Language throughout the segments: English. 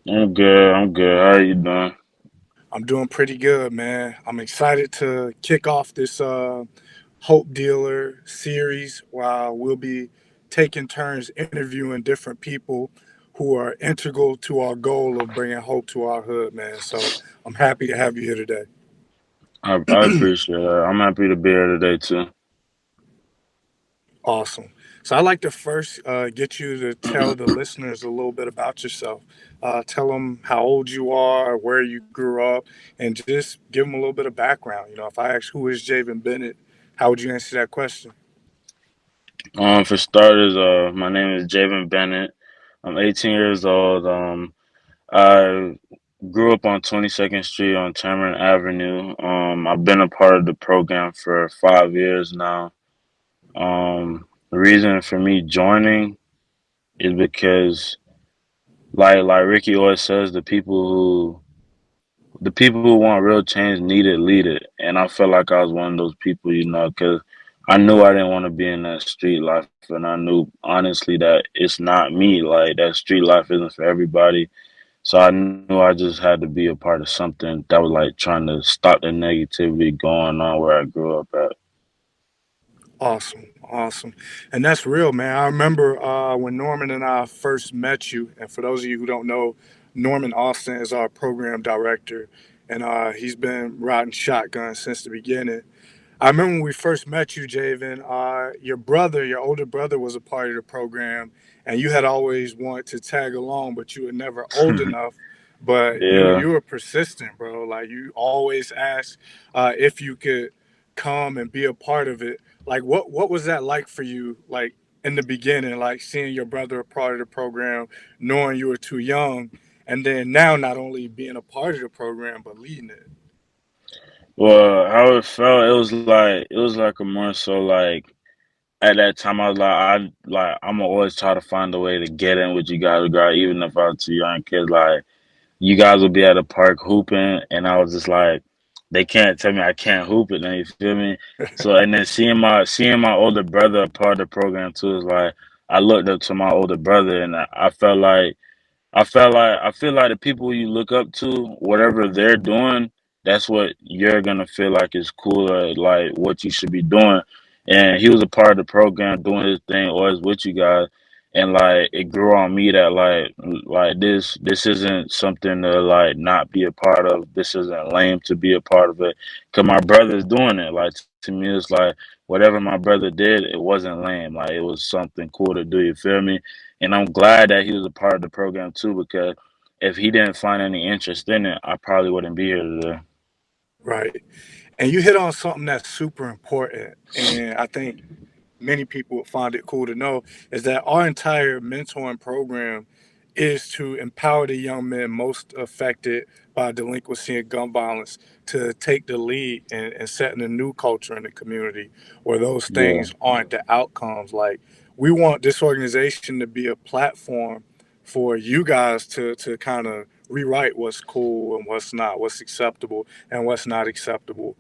I'm good. I'm good. How you doing? I'm doing pretty good, man. I'm excited to kick off this Hope Dealer series while we'll be taking turns interviewing different people who are integral to our goal of bringing hope to our hood, man. So I'm happy to have you here today. I appreciate that. I'm happy to be here today too. Awesome. So I'd like to first get you to tell the listeners a little bit about yourself. Tell them how old you are, where you grew up, and just give them a little bit of background. If I ask who is Javen Bennett, how would you answer that question? For starters, my name is Javen Bennett. I'm 18 years old. I grew up on 22nd Street on Tamarind Avenue. I've been a part of the program for 5 years now. The reason for me joining is because, like Ricky always says, the people who want real change need it, lead it. And I felt like I was one of those people, because I knew I didn't want to be in that street life. And I knew, honestly, that it's not me. Like, that street life isn't for everybody. So I knew I just had to be a part of something that was like trying to stop the negativity going on where I grew up at. Awesome, awesome. And that's real, man. I remember when Norman and I first met you. And for those of you who don't know, Norman Austin is our program director, and he's been riding shotgun since the beginning. I remember when we first met you, Javen. Your brother, your older brother, was a part of the program, and you had always wanted to tag along, but you were never old enough. But you Yeah. you were persistent, bro. Like you always asked if you could come and be a part of it. Like what was that like for you? Like in the beginning, like seeing your brother a part of the program, knowing you were too young, and then now not only being a part of the program but leading it. Well, how it felt, it was like a more so like at that time I was like I'm gonna always try to find a way to get in with you guys, girl, even if I was too young kids. Like you guys would be at the park hooping, and I was just like, they can't tell me I can't hoop it. Now you feel me? So and then seeing my older brother a part of the program too is like I looked up to my older brother, and I feel like the people you look up to, whatever they're doing, that's what you're gonna feel like is cool, or like what you should be doing. And he was a part of the program, doing his thing, always with you guys, and like it grew on me that like this isn't something to like not be a part of. This isn't lame to be a part of it, cause my brother's doing it. Like to me, it's like whatever my brother did, it wasn't lame. Like it was something cool to do. You feel me? And I'm glad that he was a part of the program too, because if he didn't find any interest in it, I probably wouldn't be here today. Right. And you hit on something that's super important. And I think many people would find it cool to know is that our entire mentoring program is to empower the young men most affected by delinquency and gun violence to take the lead in setting a new culture in the community where those Yeah, things aren't the outcomes. Like, we want this organization to be a platform for you guys to kind of rewrite what's cool and what's not, what's acceptable and what's not acceptable.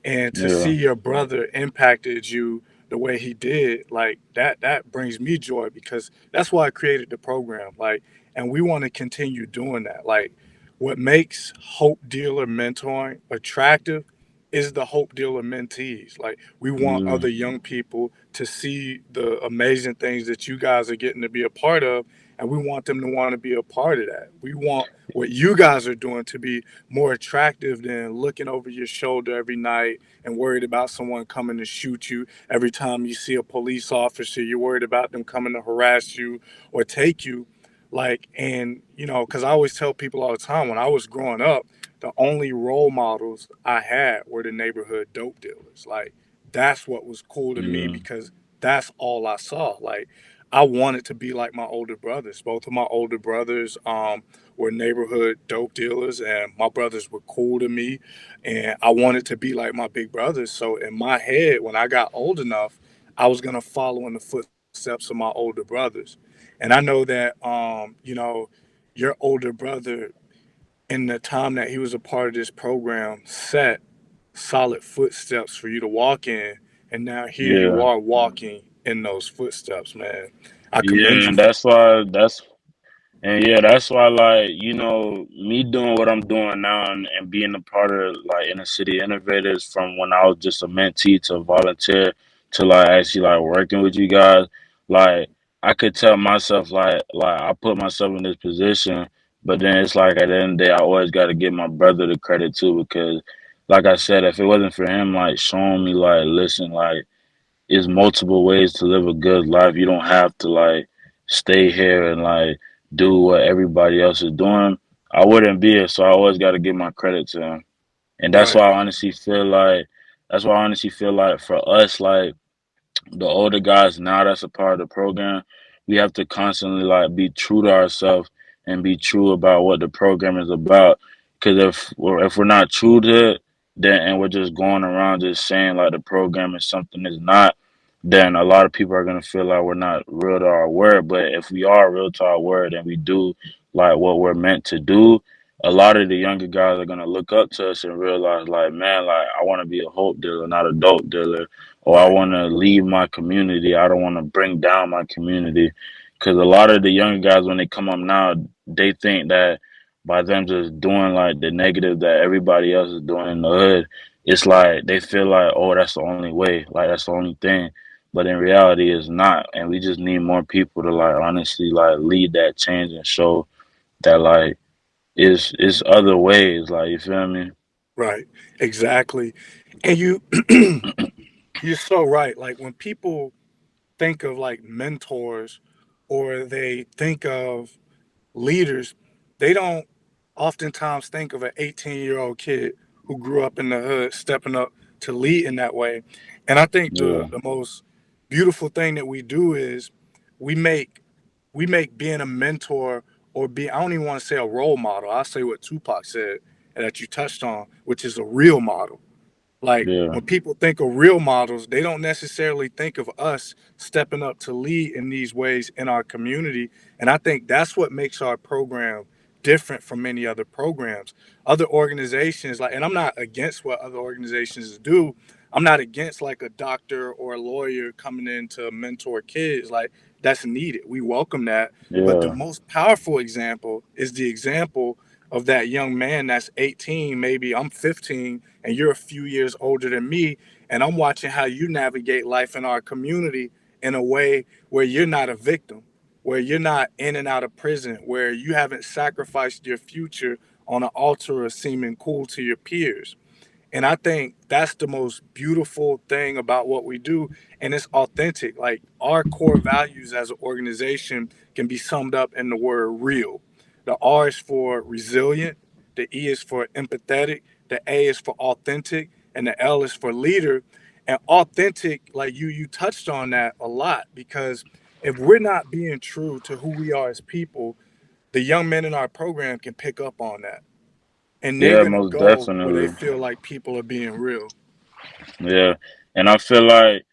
And to see yeah, your brother impacted you the way he did, like that brings me joy because that's why I created the program. Like, and we want to continue doing that. Like, what makes Hope Dealer mentoring attractive is the Hope Dealer mentees. Like, we want yeah, other young people to see the amazing things that you guys are getting to be a part of, and we want them to want to be a part of that. We want what you guys are doing to be more attractive than looking over your shoulder every night and worried about someone coming to shoot you. Every time you see a police officer, you're worried about them coming to harass you or take you. Like, and because I always tell people all the time, when I was growing up, the only role models I had were the neighborhood dope dealers. Like, that's what was cool to me yeah, because that's all I saw. Like, I wanted to be like my older brothers. Both of my older brothers were neighborhood dope dealers, and my brothers were cool to me. And I wanted to be like my big brothers. So in my head, when I got old enough, I was gonna follow in the footsteps of my older brothers. And I know that your older brother, in the time that he was a part of this program, set solid footsteps for you to walk in, and now here you yeah, are walking in those footsteps, man. I commend yeah. you And for that's that. why. That's And yeah, that's why, like, me doing what I'm doing now and being a part of, like, inner city innovators from when I was just a mentee to volunteer to, like, actually, like, working with you guys. Like, I could tell myself, like, I put myself in this position, but then it's like at the end of the day, I always got to give my brother the credit too, because, like I said, if it wasn't for him, like, showing me, like, listen, like, is multiple ways to live a good life. You don't have to like stay here and like do what everybody else is doing. I wouldn't be here, so I always got to give my credit to him. And that's Right, why I honestly feel like for us, like the older guys now that's a part of the program, we have to constantly like be true to ourselves and be true about what the program is about. Because if we're not true to it, then and we're just going around just saying like the program is something it's not, then a lot of people are gonna feel like we're not real to our word. But if we are real to our word and we do like what we're meant to do, a lot of the younger guys are gonna look up to us and realize like, man, like I want to be a hope dealer, not a dope dealer, or I right, want to leave my community. I don't want to bring down my community. Because a lot of the younger guys, when they come up now, they think that by them just doing like the negative that everybody else is doing in the hood, it's like they feel like, oh, that's the only way. Like, that's the only thing. But in reality, it's not. And we just need more people to like honestly like lead that change and show that like it's other ways. Like, you feel me? right. Exactly. And you're so right. Like when people think of like mentors or they think of leaders, they don't oftentimes think of an 18-year-old kid who grew up in the hood stepping up to lead in that way. And I think Yeah, the most beautiful thing that we do is we make we make being a mentor or be I don't even want to say a role model. I say what Tupac said and that you touched on, which is a real model. Like yeah, when people think of real models, they don't necessarily think of us stepping up to lead in these ways in our community. And I think that's what makes our program different from many other programs. Other organizations, like, and I'm not against what other organizations do. I'm not against like a doctor or a lawyer coming in to mentor kids. Like, that's needed. We welcome that. But the yeah, most powerful example is the example of that young man that's 18, maybe I'm 15, and you're a few years older than me, and I'm watching how you navigate life in our community in a way where you're not a victim, where you're not in and out of prison, where you haven't sacrificed your future on an altar of seeming cool to your peers. And I think that's the most beautiful thing about what we do. And it's authentic. Like our core values as an organization can be summed up in the word real. The R is for resilient, the E is for empathetic, the A is for authentic, and the L is for leader. And authentic, like you touched on that a lot because if we're not being true to who we are as people, the young men in our program can pick up on that and they're yeah, gonna most go where they definitely. feel like people are being real. Yeah, and I feel like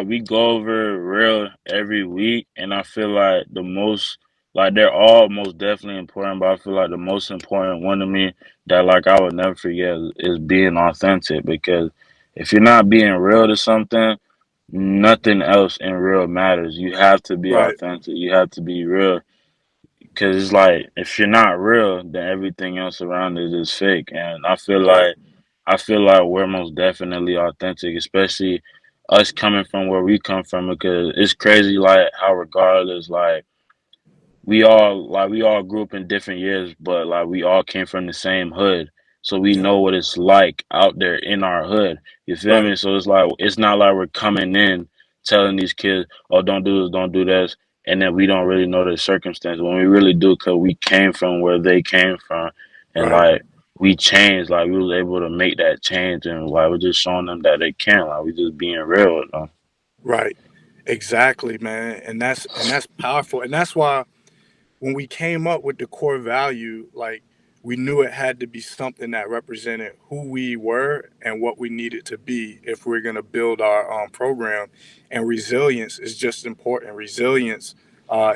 we go over real every week, and I feel like the most like they're all most definitely important, but I feel like the most important one to me that like I would never forget is being authentic because if you're not being real to something, nothing else in real matters. You have to be Right, authentic. You have to be real. Cause it's like if you're not real, then everything else around it is fake. And right, I feel like we're most definitely authentic, especially us coming from where we come from. Because it's crazy, like how regardless, like we all grew up in different years, but like we all came from the same hood. So we yeah, know what it's like out there in our hood. You feel right, me? So it's like it's not like we're coming in telling these kids, "Oh, don't do this, don't do this," and then we don't really know the circumstance when we really do, cause we came from where they came from, and right, like we changed, like we was able to make that change, and like we're just showing them that they can, like we just being real with them. right. Exactly, man. And that's powerful. And that's why when we came up with the core value, like we knew it had to be something that represented who we were and what we needed to be if we're going to build our program. And resilience is just important. Resilience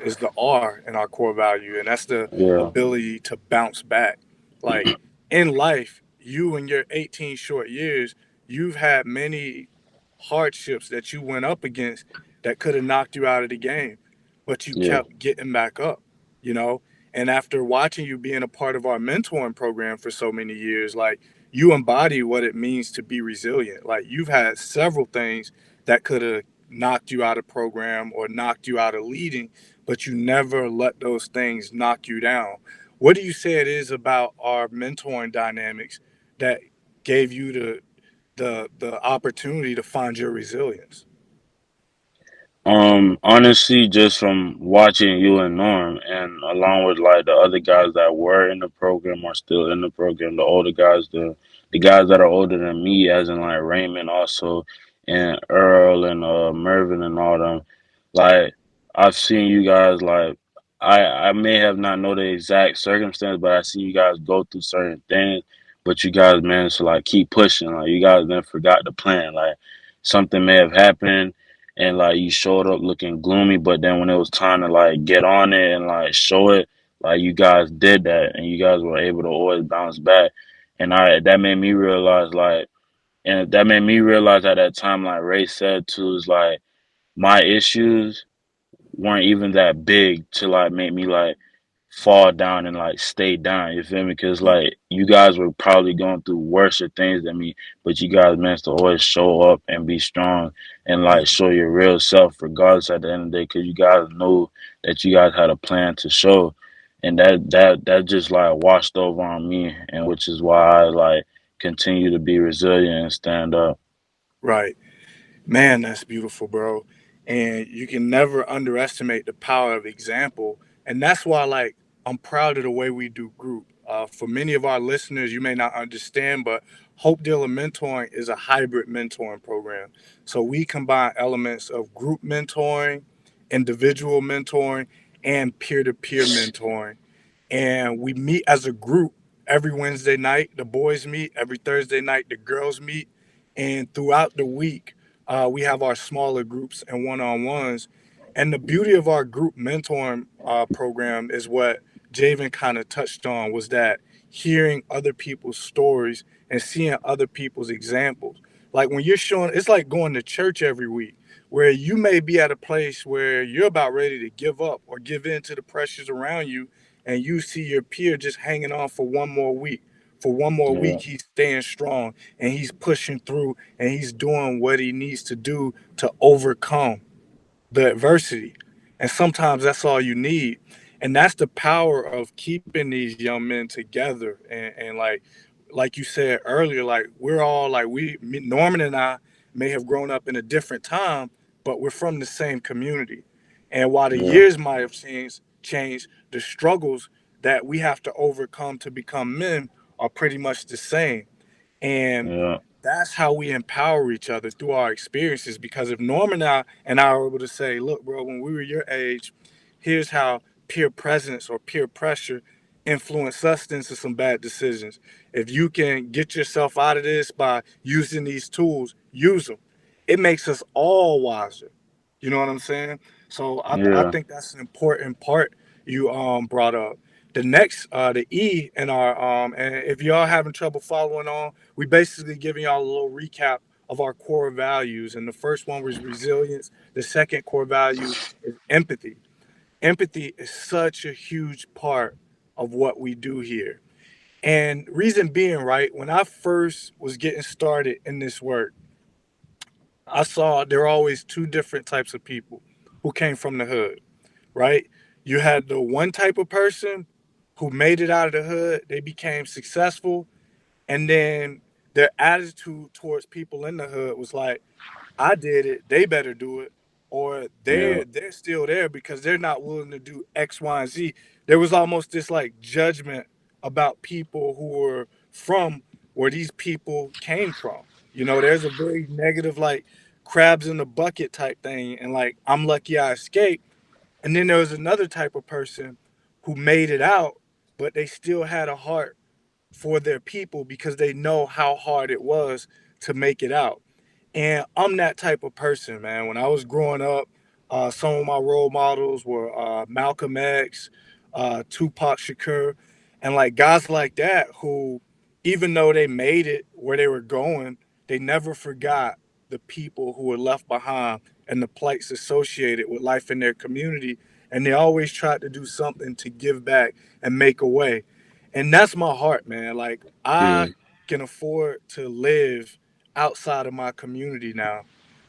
is the R in our core value, and that's the Yeah, ability to bounce back. Like in life, you in your 18 short years, you've had many hardships that you went up against that could have knocked you out of the game, but you yeah, kept getting back up, you know? And after watching you being a part of our mentoring program for so many years, like you embody what it means to be resilient. Like you've had several things that could have knocked you out of program or knocked you out of leading, but you never let those things knock you down. What do you say it is about our mentoring dynamics that gave you the opportunity to find your resilience? Honestly, just from watching you and Norm, and along with like the other guys that were in the program or still in the program, the older guys, the guys that are older than me, as in like Raymond also, and Earl and Mervin and all them. Like I've seen you guys like I may have not know the exact circumstance, but I see you guys go through certain things, but you guys managed to like keep pushing. Like you guys never forgot the plan. Like something may have happened and like you showed up looking gloomy, but then when it was time to like get on it and like show it, like you guys did that and you guys were able to always bounce back. And I that made me realize like and that made me realize at that time, like Ray said too, is like my issues weren't even that big to like make me like fall down and like stay down. You feel me? Because like you guys were probably going through worse things than me, but you guys managed to always show up and be strong and like Mhm. show your real self, regardless at the end of the day. Because you guys knew that you guys had a plan to show, and that just like washed over on me, and which is why I like continue to be resilient and stand up. Right. Man, that's beautiful, bro. And you can never underestimate the power of example. And that's why, like, I'm proud of the way we do group. For many of our listeners, you may not understand, but Hope Dealer Mentoring is a hybrid mentoring program. So we combine elements of group mentoring, individual mentoring, and peer to peer mentoring, and we meet as a group every Wednesday night. The boys meet every Thursday night. The girls meet, and throughout the week, we have our smaller groups and one-on-ones. And the beauty of our group mentoring program is what Javen kind of touched on, was that hearing other people's stories and seeing other people's examples. Like when you're showing, it's like going to church every week, where you may be at a place where you're about ready to give up or give in to the pressures around you, and you see your peer just hanging on for one more week. For one more Yeah, week, he's staying strong and he's pushing through and he's doing what he needs to do to overcome the adversity. And sometimes that's all you need. And that's the power of keeping these young men together. And like you said earlier, like we're all like Norman and I may have grown up in a different time, but we're from the same community. And while the yeah, years might have changed, the struggles that we have to overcome to become men are pretty much the same. And yeah, that's how we empower each other through our experiences. Because if Norm and I are able to say, look, bro, when we were your age, here's how peer presence or peer pressure influenced us into some bad decisions. If you can get yourself out of this by using these tools, use them. It makes us all wiser. You know what I'm saying? So I yeah, think that's an important part you brought up. The next, the E in our and if y'all having trouble following on, we basically giving y'all a little recap of our core values. And the first one was resilience. The second core value is empathy. Empathy is such a huge part of what we do here. And reason being, right, when I first was getting started in this work, I saw there were always two different types of people who came from the hood, right? You had the one type of person who made it out of the hood, they became successful, and then their attitude towards people in the hood was like, I did it, they better do it, or yeah, they're still there because they're not willing to do X, Y, and Z. There was almost this like judgment about people who were from where these people came from. You know, there's a very negative like crabs in the bucket type thing, and like I'm lucky I escaped. And then there was another type of person who made it out, but they still had a heart for their people because they know how hard it was to make it out. And I'm that type of person, man. When I was growing up, some of my role models were Malcolm X, Tupac Shakur, and like guys like that who, even though they made it where they were going, they never forgot the people who were left behind and the plights associated with life in their community. and they always tried to do something to give back and make a way. And that's my heart, man. Like, Yeah, I can afford to live outside of my community now,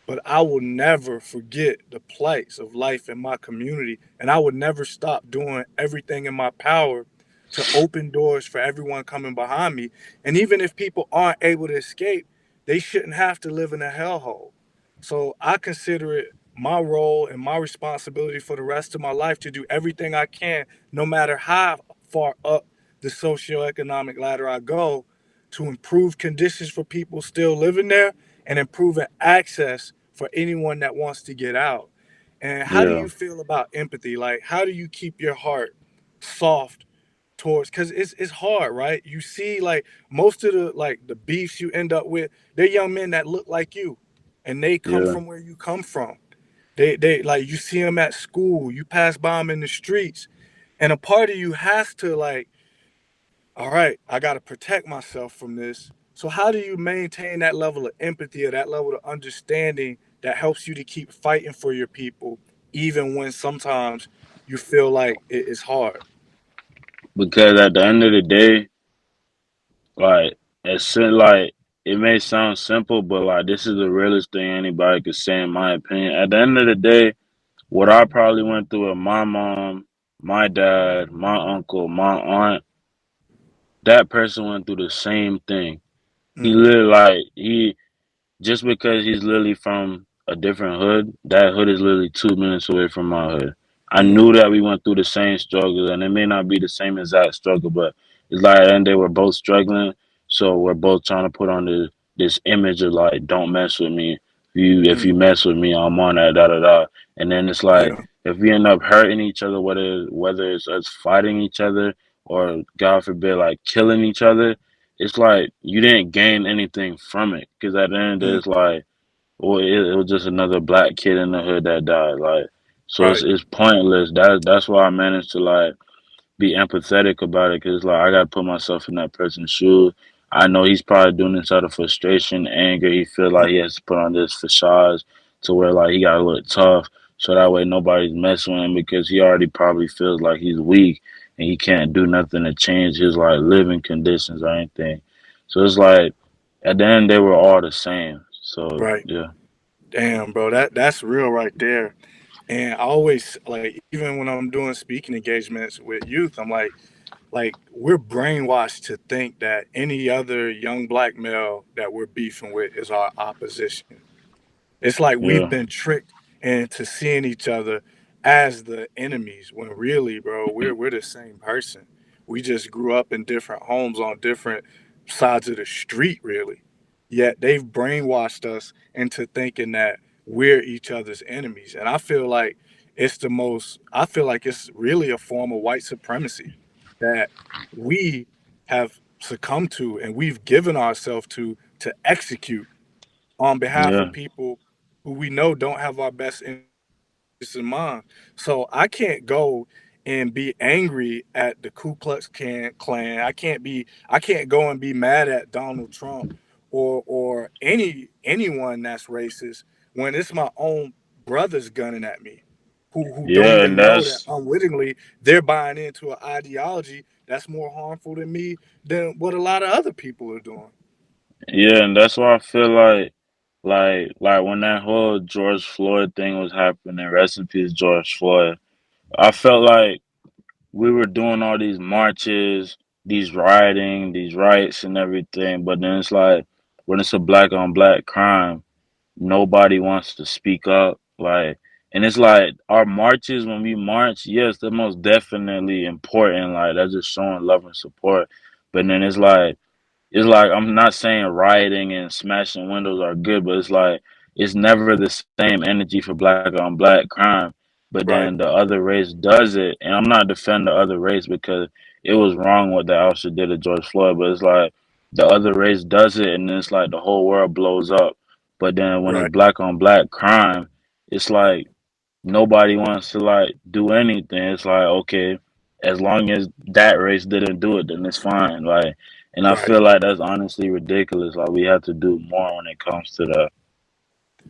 but I will never forget the plights of life in my community, and I would never stop doing everything in my power to open doors for everyone coming behind me. And even if people aren't able to escape, they shouldn't have to live in a hellhole. So I consider it my role and my responsibility for the rest of my life to do everything I can, no matter how far up the socioeconomic ladder I go, to improve conditions for people still living there and improving access for anyone that wants to get out. And how do yeah, you feel about empathy? Like, how do you keep your heart soft towards, because it's hard, right? You see, like, most of the, like, the beefs you end up with, they're young men that look like you, and they come yeah. from where you come from. They like, you see them at school, you pass by them in the streets, and a part of you has to, like, all right, I got to protect myself from this. So how do you maintain that level of empathy or that level of understanding that helps you to keep fighting for your people, even when sometimes you feel like it's hard? Because at the end of the day, like like it may sound simple, but like this is the realest thing anybody could say in my opinion. At the end of the day, what I probably went through with my mom, my dad, my uncle, my aunt, that person went through the same thing. He Mm, literally like he just because he's literally from a different hood, that hood is literally 2 minutes away from my hood. I mm, knew that we went through the same struggle, and it may not be the same exact struggle, but it's like, and they were both struggling, so we're both trying to put on this image of like, don't mess with me. If you mm. mess with me, I'm on that, da da da. And then it's like, Yeah. if we end up hurting each other, whether it's us fighting each other or God forbid, like killing each other, it's like you didn't gain anything from it because at the end Mm, it's like, well, it was just another black kid in the hood that died. Like, so right. it's pointless. That's why I managed to like be empathetic about it because like I gotta put myself in that person's shoes. I know he's probably doing this out of frustration, anger. He feel Mm, like he has to put on this facade to where like he gotta look tough, so that way nobody's messing with him because he already probably feels like he's weak and he can't do nothing to change his like living conditions or anything. So it's like at the end they were all the same. So right. yeah, Damn, bro. That's real right there. And I always, like, even when I'm doing speaking engagements with youth, I'm like, we're brainwashed to think that any other young black male that we're beefing with is our opposition. It's like we've yeah, been tricked into seeing each other as the enemies when really, bro, we're the same person. We just grew up in different homes on different sides of the street, really. Yet they've brainwashed us into thinking that we're each other's enemies. And I feel like I feel like it's really a form of white supremacy that we have succumbed to and we've given ourselves to execute on behalf yeah, of people who we know don't have our best interests in mind. So I can't go and be angry at the Ku Klux Klan. I can't go and be mad at Donald Trump or anyone that's racist when it's my own brothers gunning at me who don't yeah, and even know that that's unwittingly they're buying into an ideology that's more harmful to me than what a lot of other people are doing. yeah, and that's why I feel like when that whole George Floyd thing was happening, rest in peace, George Floyd. I felt like we were doing all these marches, these rioting, these riots and everything, but then it's like when it's a black on black crime, nobody wants to speak up. Like, and it's like our marches when we march, yes, they're most definitely important. Like that's just showing love and support. But then it's like I'm not saying rioting and smashing windows are good, but it's like it's never the same energy for black on black crime. But then Right, the other race does it, and I'm not defending the other race because it was wrong what the officer did to George Floyd. But it's like the other race does it, and it's like the whole world blows up. But then when it's right, black on black crime, it's like nobody wants to like do anything. It's like okay, as long as that race didn't do it, then it's fine. Like, and I right. feel like that's honestly ridiculous. Like we have to do more when it comes to that.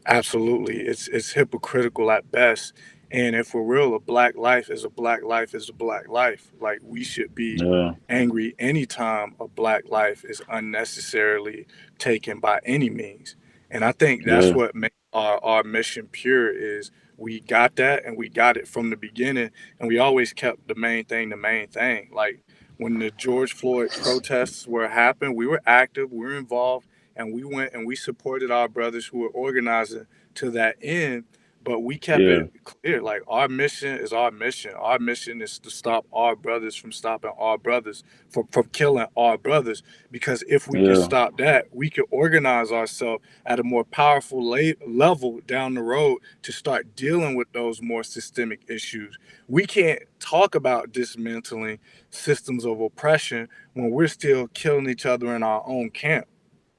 Absolutely. It's hypocritical at best. And if we're real, a black life is a black life is a black life. Like we should be yeah, angry anytime a black life is unnecessarily taken by any means. And I think that's yeah, what makes our mission pure is we got that and we got it from the beginning and we always kept the main thing. Like when the George Floyd protests were happening, we were active, we were involved, and we went and we supported our brothers who were organizing to that end, but we kept yeah, it clear. Like our mission is our mission. Our mission is to stop our brothers from stopping our brothers from killing our brothers. Because if we can yeah, stop that, we can organize ourselves at a more powerful level down the road to start dealing with those more systemic issues. We can't talk about dismantling systems of oppression when we're still killing each other in our own camp.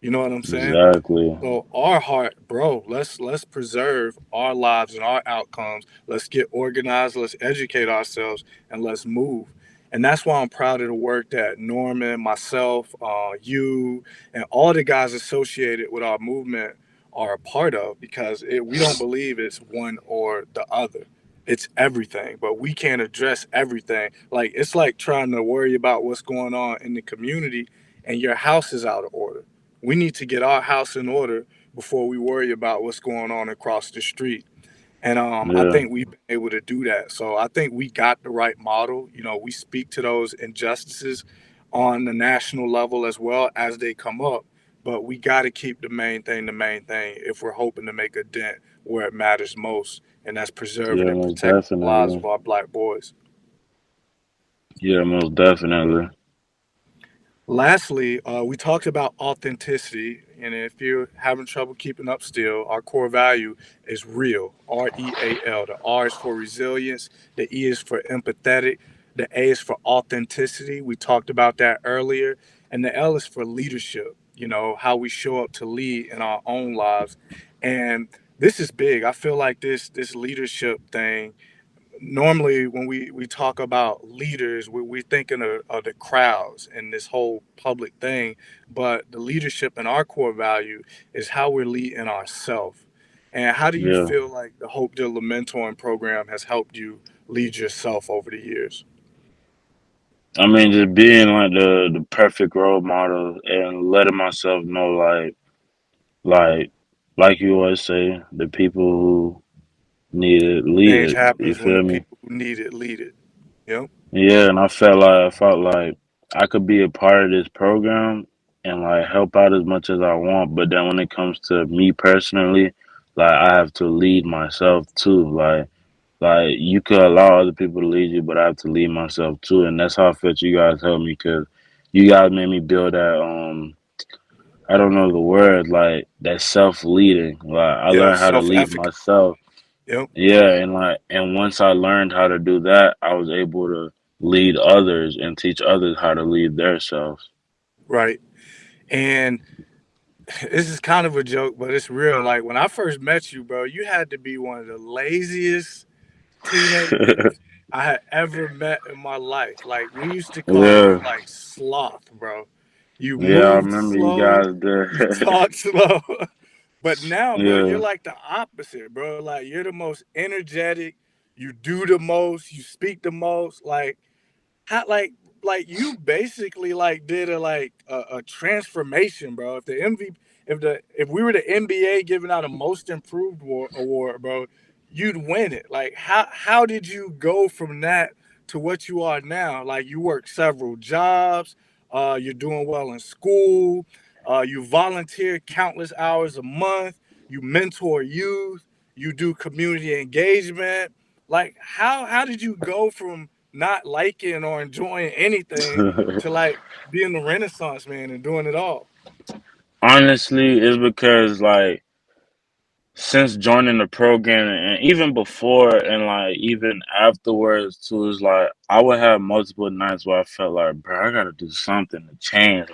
You know what I'm saying? exactly. So our heart, bro, let's preserve our lives and our outcomes. Let's get organized, let's educate ourselves, and let's move. And that's why I'm proud of the work that Norman, myself, you, and all the guys associated with our movement are a part of because we don't believe it's one or the other. It's everything, but we can't address everything. Like it's like trying to worry about what's going on in the community and your house is out of order. We need to get our house in order before we worry about what's going on across the street. And I Yeah, think we've been able to do that. So I think we got the right model. You know, we speak to those injustices on the national level as well as they come up. But we got to keep the main thing, if we're hoping to make a dent where it matters most, and that's preserving yeah, and most protecting the lives definitely. of our black boys. Yeah, most definitely. Lastly, we talked about authenticity, and if you're having trouble keeping up still, our core value is real, REAL. The R is for resilience, the E is for empathetic, the A is for authenticity. We talked about that earlier, and the L is for leadership, you know, how we show up to lead in our own lives. And this is big. I feel like this leadership thing normally when we talk about leaders, we're thinking of the crowds and this whole public thing, but the leadership in our core value is how we're leading ourselves. And how do you Yeah. feel like the Hope Dealer mentoring program has helped you lead yourself over the years? I mean, just being like the perfect role model and letting myself know, like, like you always say, the people who need it, lead Change it. You happens when the feel me? people who need it lead it. You know? Yeah, and I felt like I could be a part of this program and like help out as much as I want, but then when it comes to me personally, like I have to lead myself too. Like you could allow other people to lead you, but I have to lead myself too, and that's how I felt you guys helped me because you guys made me build that I don't know the word like that self leading. Like I Yeah, learned how to self lead efficacy. myself. Yep, Yeah, and once I learned how to do that, I was able to lead others and teach others how to lead themselves. right. And this is kind of a joke, but it's real. Like when I first met you, bro, you had to be one of the laziest teenagers I had ever met in my life. Like we used to call you Yeah, like sloth, bro. You yeah, I moved remember you slow, guys you did. talked slow. But now, bro, you're Yeah, like the opposite, bro. Like you're the most energetic, you do the most, you speak the most. How like you basically like did a transformation, bro. If the MVP, if we were the NBA giving out a most improved award, bro, you'd win it. Like how did you go from that to what you are now? Like you work several jobs, you're doing well in school, you volunteer countless hours a month, you mentor youth, you do community engagement. Like how did you go from not liking or enjoying anything to like being the Renaissance man and doing it all? honestly, it's because like since joining the program and even before and like even afterwards too, it's like I would have multiple nights where I felt like, bro, I gotta do something to change.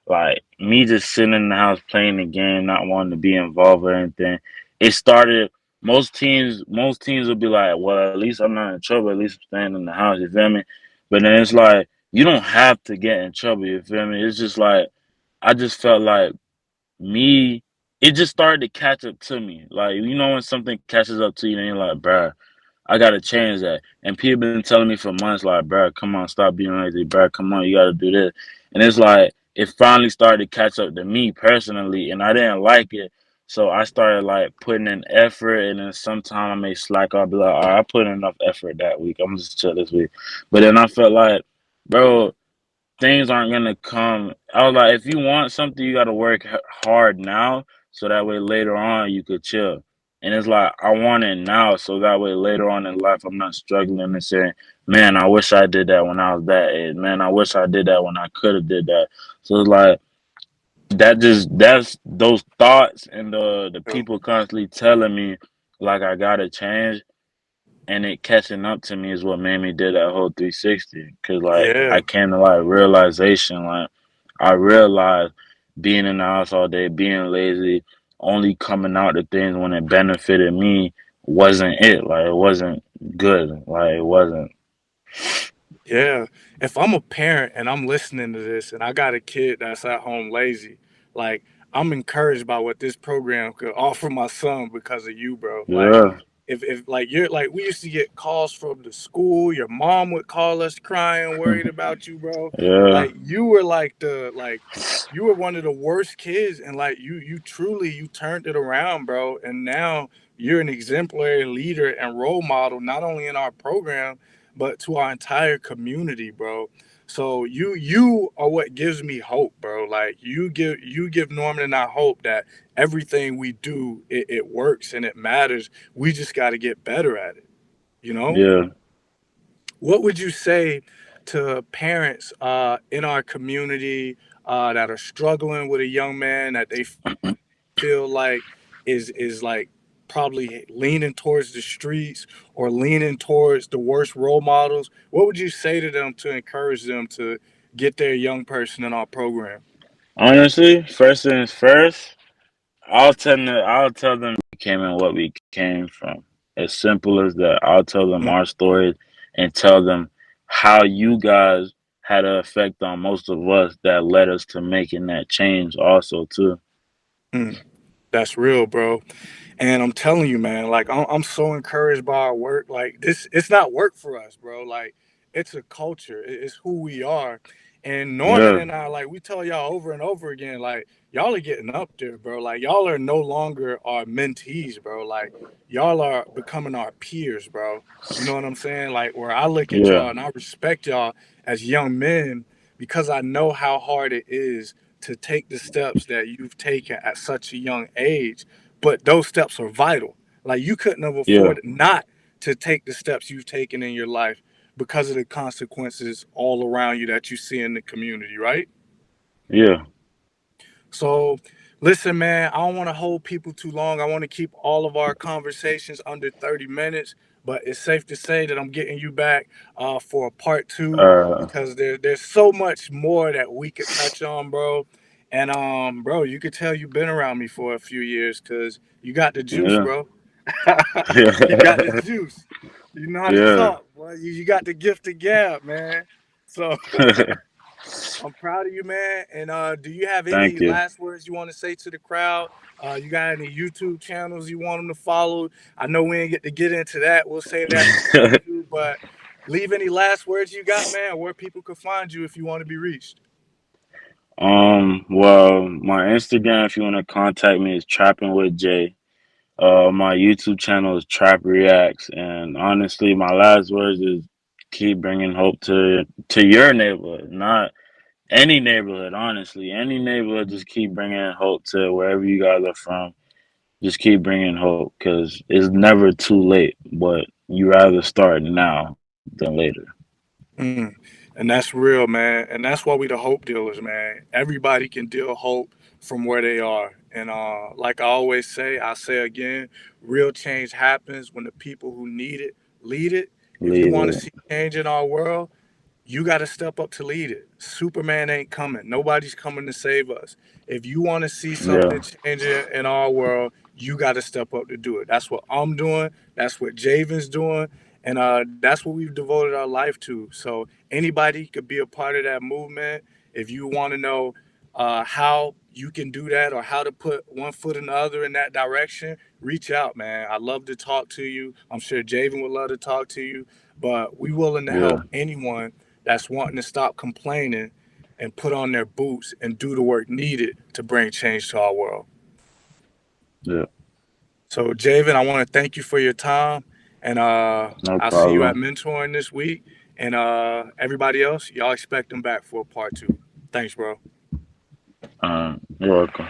Like me just sitting in the house playing the game, not wanting to be involved or anything. It started. Most teams would be like, well, at least I'm not in trouble. At least I'm staying in the house. You feel me? But then it's like you don't have to get in trouble. You feel me? It's just like I just felt like me, it just started to catch up to me. Like, you know, when something catches up to you, and you're like, bruh, I gotta change that. And people been telling me for months, like, bro, come on, stop being lazy, bro, come on, you gotta do this. And it's like it finally started to catch up to me personally, and I didn't like it. So I started like putting in effort, and then sometimes I may slack. I'll be like, all right, I put in enough effort that week. I'm just chill this week. But then I felt like, bro, things aren't gonna come. I was like, if you want something, you gotta work hard now, so that way later on you could chill. And it's like I want it now, so that way later on in life I'm not struggling and saying, "Man, I wish I did that when I was that age. Man, I wish I did that when I could have did that." So it's like that's those thoughts and the Yeah. people constantly telling me like I gotta change and it catching up to me is what made me do that whole 360. Cause like I Yeah. came to like realization, like I realized being in the house all day, being lazy, only coming out to things when it benefited me wasn't it. Like it wasn't good. Like it wasn't. Yeah. If I'm a parent and I'm listening to this and I got a kid that's at home lazy, like I'm encouraged by what this program could offer my son because of you, bro. Like Yeah, if like you're like we used to get calls from the school, your mom would call us crying, worried about you, bro. yeah, Like you were like you were one of the worst kids and like you truly you turned it around, bro. And now you're an exemplary leader and role model not only in our program but to our entire community, bro. So you are what gives me hope, bro. Like you give Norman and I hope that everything we do it works and it matters. We just got to get better at it. You know, yeah. what would you say to parents in our community that are struggling with a young man that they feel like is like probably leaning towards the streets or leaning towards the worst role models? What would you say to them to encourage them to get their young person in our program? Honestly, first things first, I'll tell them we came and what we came from. As simple as that. I'll tell them our stories and tell them how you guys had an effect on most of us that led us to making that change also too. Mm, that's real, bro. And I'm telling you, man, like I'm so encouraged by our work. Like this, it's not work for us, bro. Like it's a culture. It's who we are. And Norman Yeah, and I, like we tell y'all over and over again, like y'all are getting up there, bro. Like y'all are no longer our mentees, bro. Like y'all are becoming our peers, bro. You know what I'm saying? Like where I look at yeah, y'all and I respect y'all as young men because I know how hard it is to take the steps that you've taken at such a young age, but those steps are vital. Like you couldn't have yeah, afforded not to take the steps you've taken in your life because of the consequences all around you that you see in the community, right? yeah. So, listen, man, I don't want to hold people too long. I want to keep all of our conversations under 30 minutes, but it's safe to say that I'm getting you back for a part two Uh, because there's so much more that we could touch on, bro. And, bro, you could tell you've been around me for a few years because you got the juice, yeah, bro. You got the yeah, juice. You know how to yeah. talk, boy. You got the gift of gab, man. So, I'm proud of you, man. And do you have any Thank you. last words you want to say to the crowd? You got any YouTube channels you want them to follow? I know we ain't get into that. We'll save that for part two. But leave any last words you got, man, where people could find you if you want to be reached. Well, my Instagram, if you want to contact me, is Trapping with Jay. My YouTube channel is Trap Reacts, and honestly, my last words is keep bringing hope to your neighborhood, not any neighborhood. Honestly, any neighborhood, just keep bringing hope to wherever you guys are from. Just keep bringing hope, because it's never too late. But you rather start now than later. Mm. And that's real, man. And that's why we the hope dealers, man. Everybody can deal hope from where they are. And like I always say, I say again, real change happens when the people who need it lead it. If you Leave want to it. see change in our world, you got to step up to lead it. Superman ain't coming. Nobody's coming to save us. If you want to see Yeah, something change in our world, you got to step up to do it. That's what I'm doing. That's what Javen's doing. And that's what we've devoted our life to. So anybody could be a part of that movement. If you want to know how you can do that or how to put one foot in the other in that direction, reach out, man. I'd love to talk to you. I'm sure Javen would love to talk to you, but we willing to Yeah, help anyone that's wanting to stop complaining and put on their boots and do the work needed to bring change to our world. yeah, So, Javen, I want to thank you for your time, and no I'll see you at problem. mentoring this week. And everybody else, y'all expect them back for part two. Thanks, bro. You're welcome.